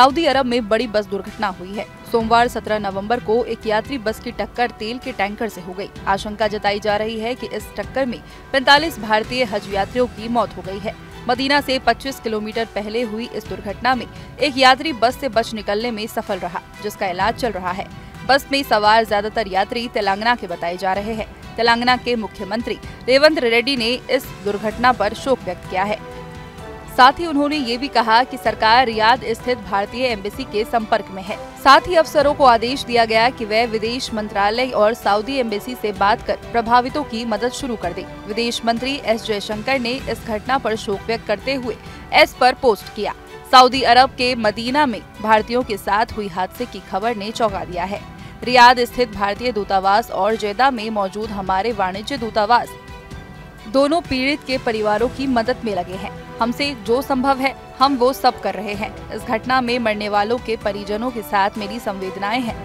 Saudi अरब में बड़ी बस दुर्घटना हुई है। सोमवार 17 नवंबर को एक यात्री बस की टक्कर तेल के टैंकर से हो गई। आशंका जताई जा रही है कि इस टक्कर में 45 भारतीय हज यात्रियों की मौत हो गई है। मदीना से 25 किलोमीटर पहले हुई इस दुर्घटना में एक यात्री बस से बच निकलने में सफल रहा, जिसका इलाज चल रहा है। बस में सवार ज्यादातर यात्री तेलंगाना के बताए जा रहे हैं। तेलंगाना के मुख्यमंत्री रेवंत रेड्डी ने इस दुर्घटना पर शोक व्यक्त किया है। साथ ही उन्होंने ये भी कहा कि सरकार रियाद स्थित भारतीय एम्बेसी के संपर्क में है। साथ ही अफसरों को आदेश दिया गया कि वे विदेश मंत्रालय और सऊदी एम्बेसी से बात कर प्रभावितों की मदद शुरू कर दें। विदेश मंत्री एस जयशंकर ने इस घटना पर शोक व्यक्त करते हुए एक्स पर पोस्ट किया। सऊदी अरब के मदीना में भारतीयों के साथ हुई हादसे की खबर ने चौंका दिया है। रियाद स्थित भारतीय दूतावास और जेदा में मौजूद हमारे वाणिज्य दूतावास दोनों पीड़ित के परिवारों की मदद में लगे हैं। हमसे जो संभव है हम वो सब कर रहे हैं। इस घटना में मरने वालों के परिजनों के साथ मेरी संवेदनाएं हैं।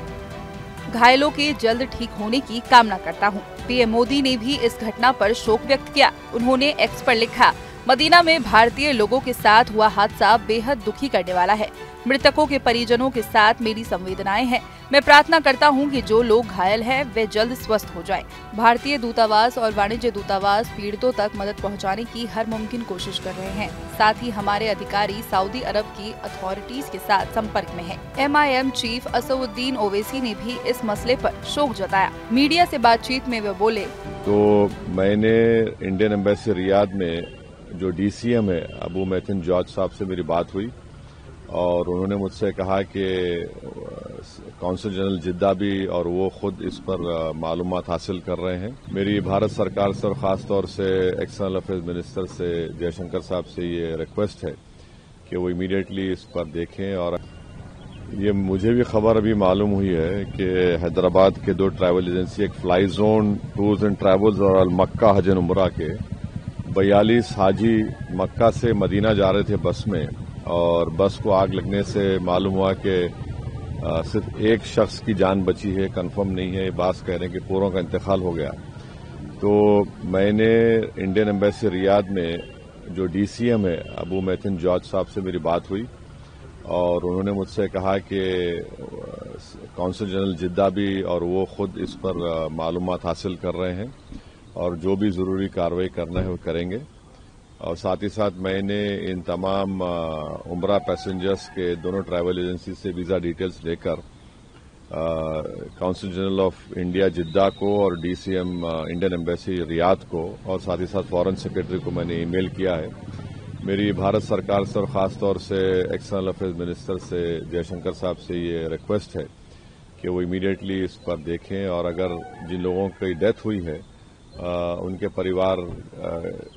घायलों के जल्द ठीक होने की कामना करता हूं। पीएम मोदी ने भी इस घटना पर शोक व्यक्त किया। उन्होंने एक्स पर लिखा, मदीना में भारतीय लोगों के साथ हुआ हादसा बेहद दुखी करने वाला है। मृतकों के परिजनों के साथ मेरी संवेदनाएं हैं। मैं प्रार्थना करता हूं कि जो लोग घायल हैं वे जल्द स्वस्थ हो जाएं। भारतीय दूतावास और वाणिज्य दूतावास पीड़ितों तक मदद पहुंचाने की हर मुमकिन कोशिश कर रहे हैं। साथ ही हमारे अधिकारी सऊदी अरब की अथॉरिटीज के साथ संपर्क में हैं। MIM चीफ असदुद्दीन ओवैसी ने भी इस मसले पर शोक जताया। मीडिया से बातचीत में वे बोले, तो मैंने इंडियन एम्बेसी रियाद में जो DCM है अबू मैथिन जॉर्ज साहब से मेरी बात हुई और उन्होंने मुझसे कहा कि कौंसल जनरल जिद्दा भी और वो खुद इस पर मालूमात हासिल कर रहे हैं। मेरी भारत सरकार से और खास तौर से एक्सटर्नल अफेयर्स मिनिस्टर से जयशंकर साहब से ये रिक्वेस्ट है कि वो इमीडिएटली इस पर देखें। और ये मुझे भी खबर अभी मालूम हुई है कि हैदराबाद के 2 ट्रैवल एजेंसी, एक fly zone tours and travels और अल मक्का हज एंड उमरा के 42 हाजी मक्का से मदीना जा रहे थे बस में और बस को आग लगने से मालूम हुआ कि सिर्फ एक शख्स की जान बची है, कंफर्म नहीं है। बात कह रहे हैं कि पूरों का इंतकाल हो गया। तो मैंने इंडियन एम्बेसी रियाद में जो DCM है अबू मैथिन जॉर्ज साहब से मेरी बात हुई और उन्होंने मुझसे कहा कि कौंसल जनरल जिद्दा भी और वो खुद इस पर मालूमात हासिल कर रहे हैं और जो भी जरूरी कार्रवाई करना है वो करेंगे। और साथ ही साथ मैंने इन तमाम उमरा पैसेंजर्स के दोनों ट्रैवल एजेंसी से वीजा डिटेल्स लेकर काउंसिल जनरल ऑफ इंडिया जिद्दा को और DCM इंडियन एम्बेसी रियाद को और साथ ही साथ फॉरेन सेक्रेटरी को मैंने ईमेल किया है। मेरी भारत सरकार से और खास तौर से एक्सटर्नल अफेयर्स मिनिस्टर से जयशंकर साहब से ये रिक्वेस्ट है कि वो इमीडिएटली इस पर देखें और अगर जिन लोगों की डेथ हुई है उनके परिवार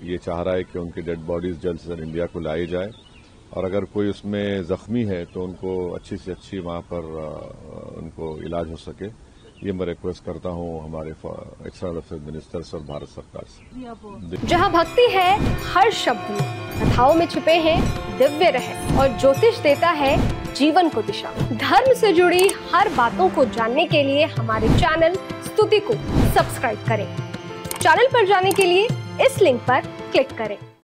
ये चाह रहा है कि उनकी डेड बॉडीज जल्द से जल्द इंडिया को लाई जाए और अगर कोई उसमें जख्मी है तो उनको अच्छी से अच्छी वहां पर उनको इलाज हो सके। ये मैं रिक्वेस्ट करता हूँ हमारे एक्सटर्नल अफेयर्स मिनिस्टर और भारत सरकार से। जहाँ भक्ति है हर शब्द में, कथाओं में छुपे हैं दिव्य रहस्य और ज्योतिष देता है जीवन को दिशा। धर्म से जुड़ी हर बातों को जानने के लिए हमारे चैनल स्तुति को सब्सक्राइब करें। चैनल पर जाने के लिए इस लिंक पर क्लिक करें।